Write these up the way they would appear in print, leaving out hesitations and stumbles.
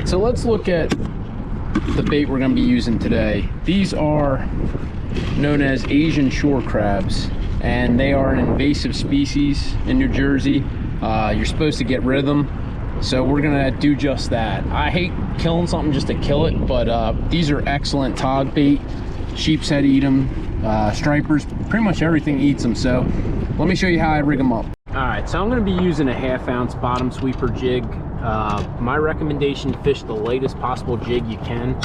right, so let's look at the bait we're going to be using today. These are known as Asian shore crabs, and they are an invasive species in New Jersey. You're supposed to get rid of them, so we're gonna do just that. I hate killing something just to kill it, but these are excellent tog bait. Sheep's head eat them, stripers, pretty much everything eats them. So let me show you how I rig them up. All right, so I'm gonna be using a 1/2 ounce bottom sweeper jig. My recommendation, fish the lightest possible jig you can.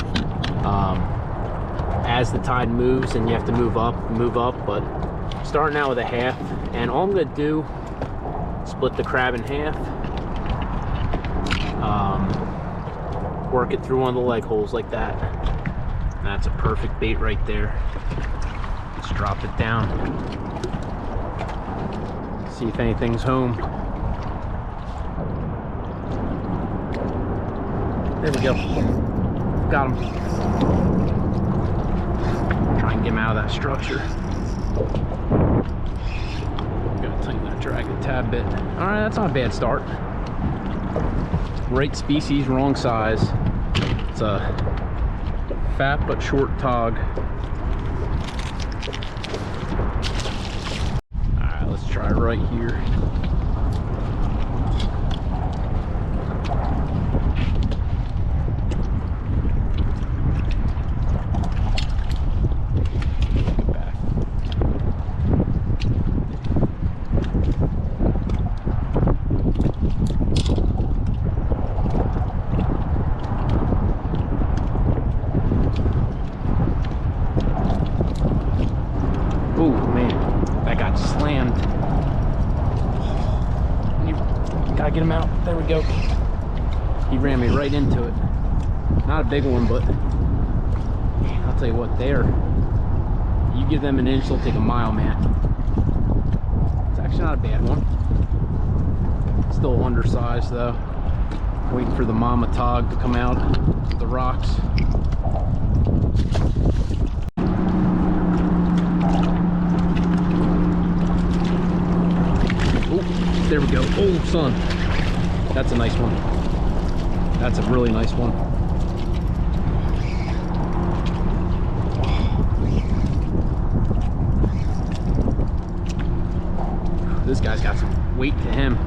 As the tide moves and you have to move up, but starting out with a 1/2, and all I'm gonna do, split the crab in half, work it through one of the leg holes like that. And that's a perfect bait right there. Just drop it down. See if anything's home. There we go. Got him. Try and get him out of that structure. Gonna tighten that drag a tad bit. All right, that's not a bad start. Right species, wrong size. It's a fat but short tog. All right, let's try right here. Oh man, that got slammed. You gotta get him out. There we go. He ran me right into it. Not a big one, but I'll tell you what, you give them an inch, they'll take a mile, man. It's actually not a bad one. Still undersized though. Waiting for the mama tog to come out of the rocks. There we go. Oh, son. That's a nice one. That's a really nice one. This guy's got some weight to him.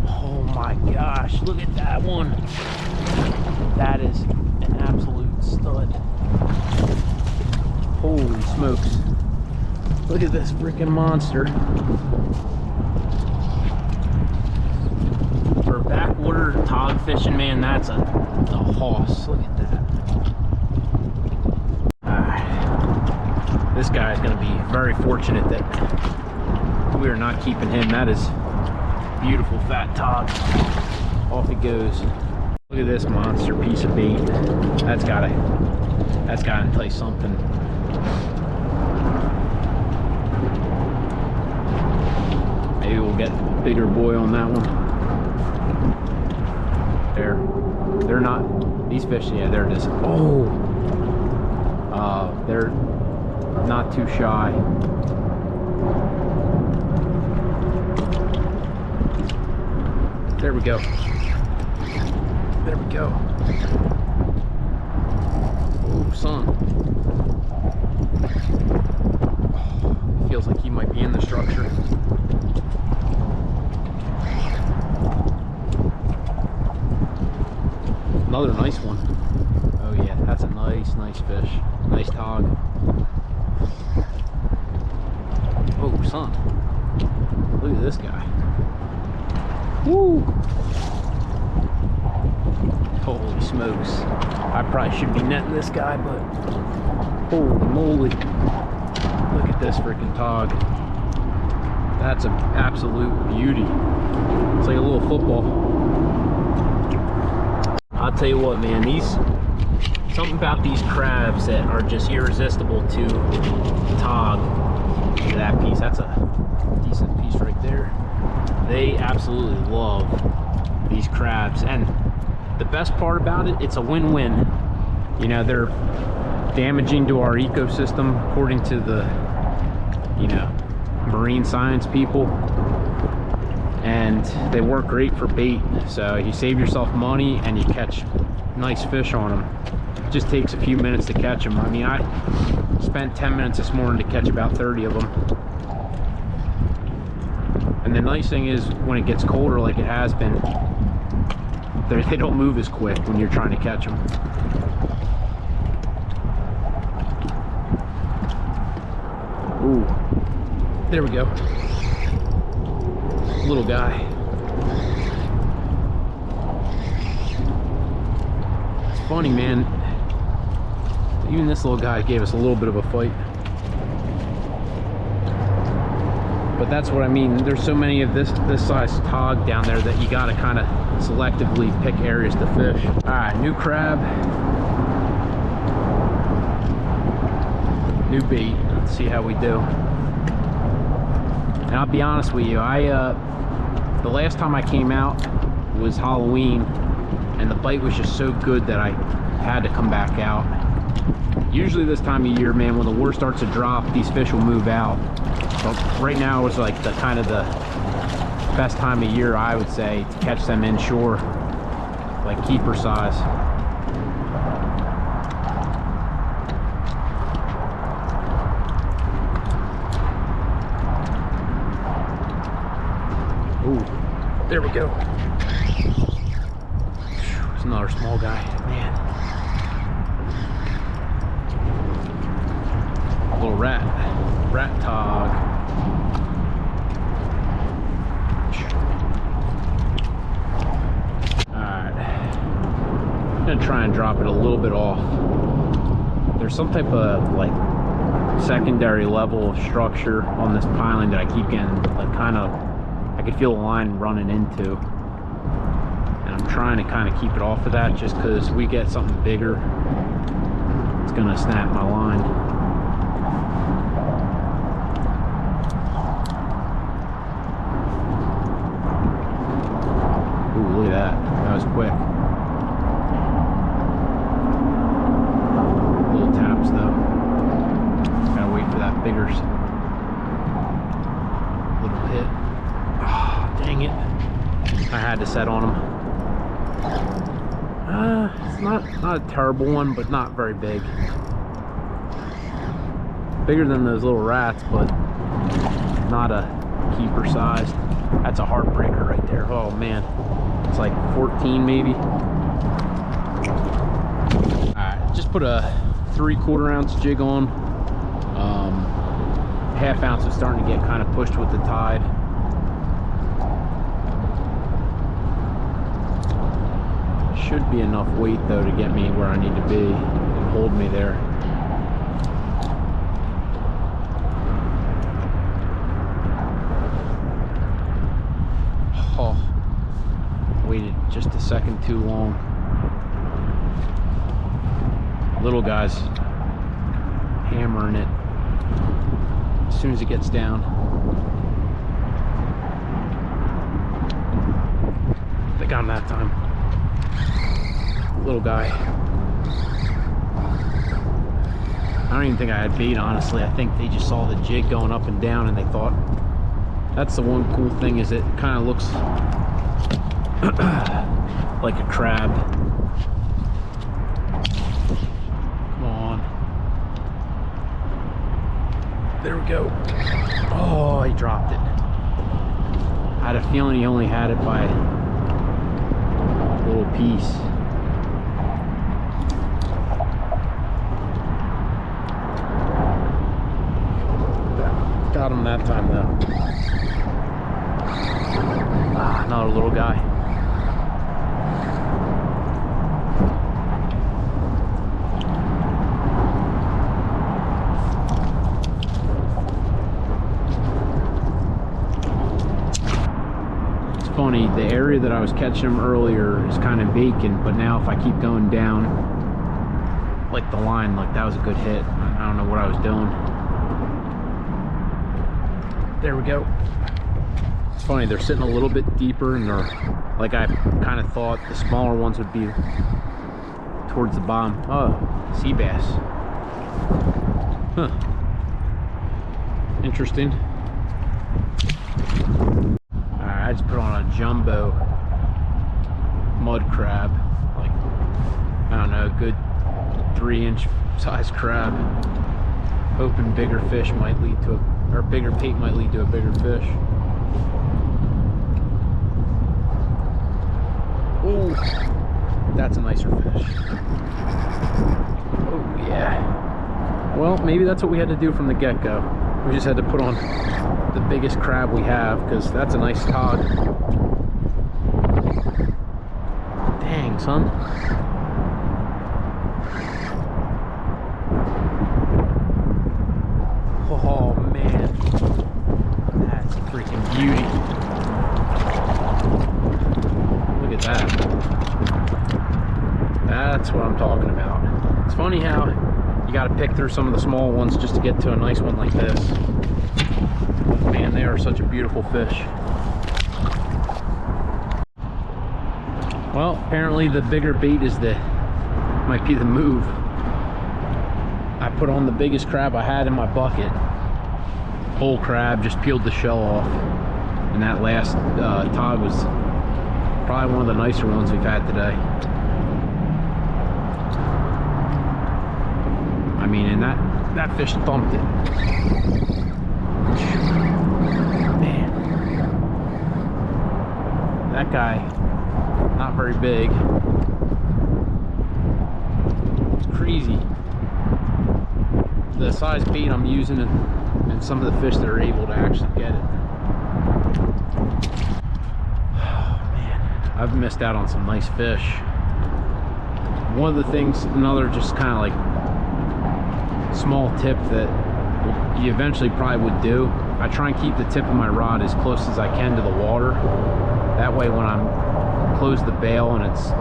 Oh my gosh, look at that one. That is an absolute stud. Holy smokes. Look at this freaking monster. For backwater tog fishing, man, that's a hoss. Look at that. This guy's gonna be very fortunate that we are not keeping him. That is beautiful fat tog. Off he goes. Look at this monster piece of bait. That's gotta entice something. Maybe we'll get a bigger boy on that one. They're not, these fish, yeah, they're just, they're not too shy. There we go. There we go. Oh, son. Feels like he might be in the structure. Another nice one. Oh yeah, that's a nice fish. Nice tog. Oh, son. Look at this guy. Woo! Holy smokes. I probably should be netting this guy, but holy moly. Look at this freaking tog. That's an absolute beauty. It's like a little football. I'll tell you what, man, something about these crabs that are just irresistible to tog. Look at that piece. That's a decent piece right there. They absolutely love these crabs, and the best part about it, it's a win-win. You know, they're damaging to our ecosystem according to the, you know, marine science people, and they work great for bait. So you save yourself money and you catch nice fish on them. It just takes a few minutes to catch them. I mean, I spent 10 minutes this morning to catch about 30 of them. And the nice thing is, when it gets colder like it has been, they don't move as quick when you're trying to catch them. Ooh, there we go. Little guy. It's funny, man. Even this little guy gave us a little bit of a fight. But that's what I mean. There's so many of this size tog down there that you gotta kind of selectively pick areas to fish. All right, new crab, new bait. Let's see how we do. And I'll be honest with you, the last time I came out was Halloween, and the bite was just so good that I had to come back out. Usually this time of year, man, when the water starts to drop, these fish will move out. But right now is like the kind of the best time of year, I would say, to catch them inshore, like keeper size. Ooh, there we go. It's another small guy, man. A little rat tog. Alright, I'm gonna try and drop it a little bit off. There's some type of like secondary level of structure on this piling that I keep getting like kind of, I could feel the line running into, and I'm trying to kind of keep it off of that, just because we get something bigger, it's gonna snap my line. Ooh, look at that. That was quick. Little taps though. Gotta wait for that bigger little hit. Oh, dang it. I had to set on him. It's not a terrible one, but not very big. Bigger than those little rats, but not a keeper size. That's a heartbreaker right there. Oh man. It's like 14 maybe. Alright, just put a 3/4 ounce jig on. Half ounce is starting to get kind of pushed with the tide. Should be enough weight though to get me where I need to be and hold me there. Oh, waited just a second too long. Little guy's hammering it as soon as it gets down. They got him that time. Little guy. I don't even think I had bait, honestly. I think they just saw the jig going up and down and they thought. That's the one cool thing, is it kind of looks like a crab. Come on. There we go. Oh, he dropped it. I had a feeling he only had it by a little piece. Got him that time though. Another little guy. It's funny, the area that I was catching them earlier is kind of vacant, but now if I keep going down, like the line, like that was a good hit. I don't know what I was doing. There we go. It's funny, they're sitting a little bit deeper, and they're, like I kind of thought the smaller ones would be towards the bottom. Oh, sea bass. Huh. Interesting. Alright, I just put on a jumbo mud crab, like, I don't know, a good 3-inch size crab. Hoping bigger fish might lead to or bigger bait might lead to a bigger fish. Oh, that's a nicer fish. Oh yeah. Well, maybe that's what we had to do from the get-go. We just had to put on the biggest crab we have, because that's a nice tog. Dang, son. Oh man, that's a freaking beauty. Look at that. That's what I'm talking about. It's funny how you got to pick through some of the small ones just to get to a nice one like this. But man, they are such a beautiful fish. Well, apparently the bigger bait might be the move. I put on the biggest crab I had in my bucket. Whole crab, just peeled the shell off. And that last tog was probably one of the nicer ones we've had today. I mean, and that fish thumped it. Man. That guy, not very big. It's crazy the size bait I'm using and some of the fish that are able to actually get it. Oh man, I've missed out on some nice fish. One of the things, another just kind of like small tip that you eventually probably would do, I try and keep the tip of my rod as close as I can to the water. That way when I'm close the bail and it's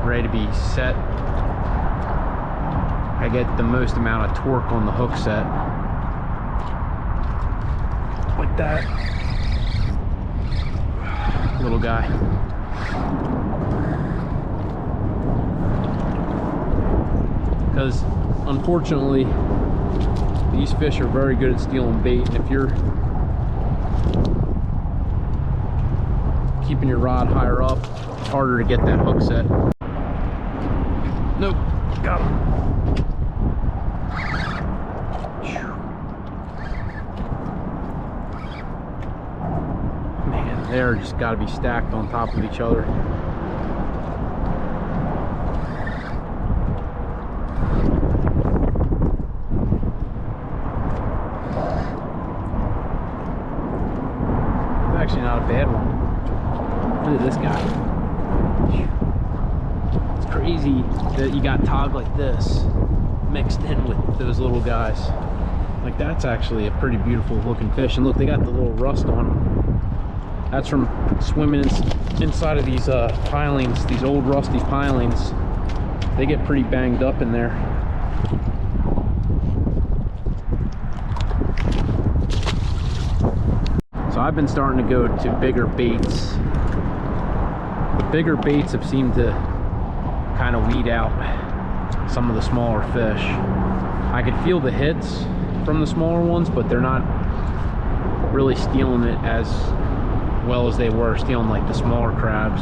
ready to be set, I get the most amount of torque on the hook set. Like that. Little guy. Because unfortunately, these fish are very good at stealing bait, and if you're keeping your rod higher up, it's harder to get that hook set. Nope, got him. Man, they're just got to be stacked on top of each other. Actually not a bad one. Look at this guy. It's crazy that you got tog like this mixed in with those little guys. Like, that's actually a pretty beautiful looking fish. And look, they got the little rust on them. That's from swimming inside of these pilings, these old rusty pilings. They get pretty banged up in there. So I've been starting to go to bigger baits. The bigger baits have seemed to kind of weed out some of the smaller fish. I could feel the hits from the smaller ones, but they're not really stealing it as well as they were stealing like the smaller crabs.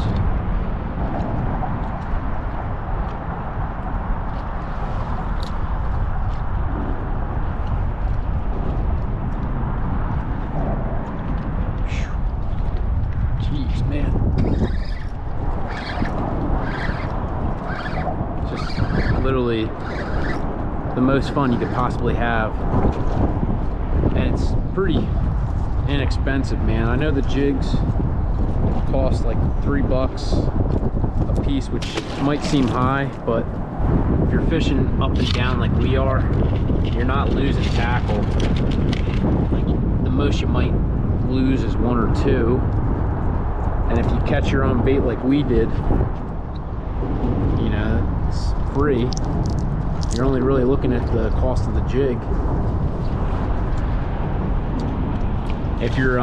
Jeez, man. Just literally the most fun you could possibly have. And it's pretty inexpensive, man. I know the jigs cost like $3 a piece, which might seem high, but if you're fishing up and down like we are, you're not losing tackle. Like, the most you might lose is 1 or 2. And if you catch your own bait like we did, you know, it's free. You're only really looking at the cost of the jig. If you're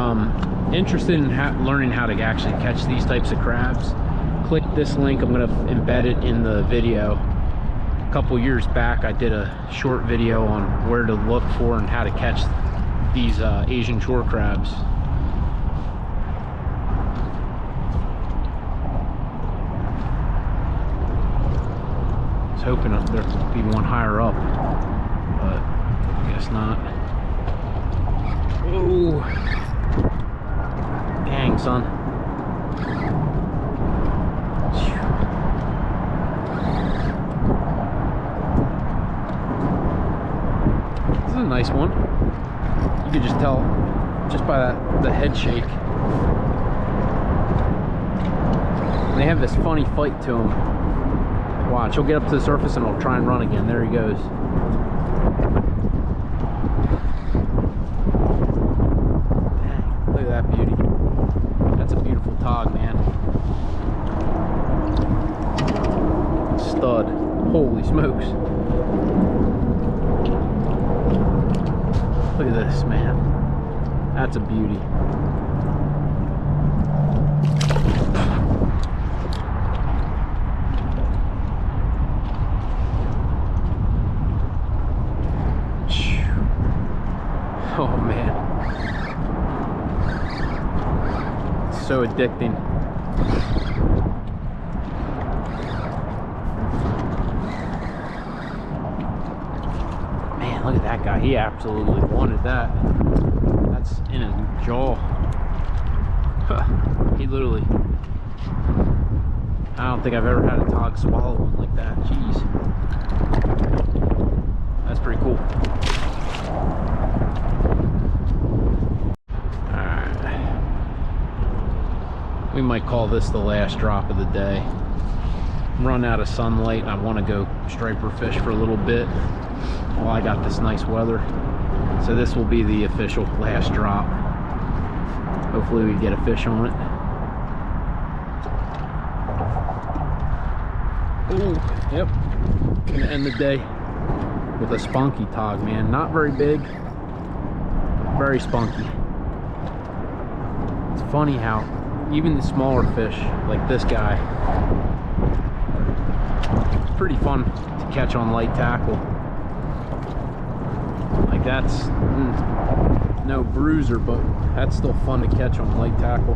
interested in learning how to actually catch these types of crabs, click this link. I'm going to embed it in the video. A couple years back, I did a short video on where to look for and how to catch these Asian shore crabs. hoping there'd be one higher up, but I guess not. Oh, dang, son. This is a nice one. You could just tell just by the head shake. And they have this funny fight to them. Watch, he'll get up to the surface and he'll try and run again. There he goes. Dang, look at that beauty. That's a beautiful tog, man. Stud. Holy smokes. Look at this, man. That's a beauty. Oh man, it's so addicting. Man, look at that guy. He absolutely wanted that. That's in his jaw. He literally, I don't think I've ever had a tog swallow one like that. Jeez. That's pretty cool. We might call this the last drop of the day. Run out of sunlight and I want to go striper fish for a little bit while I got this nice weather. So this will be the official last drop. Hopefully we get a fish on it. Ooh, yep. Gonna end the day with a spunky tog, man. Not very big, very spunky. It's funny how even the smaller fish, like this guy, it's pretty fun to catch on light tackle. Like that's no bruiser, but that's still fun to catch on light tackle.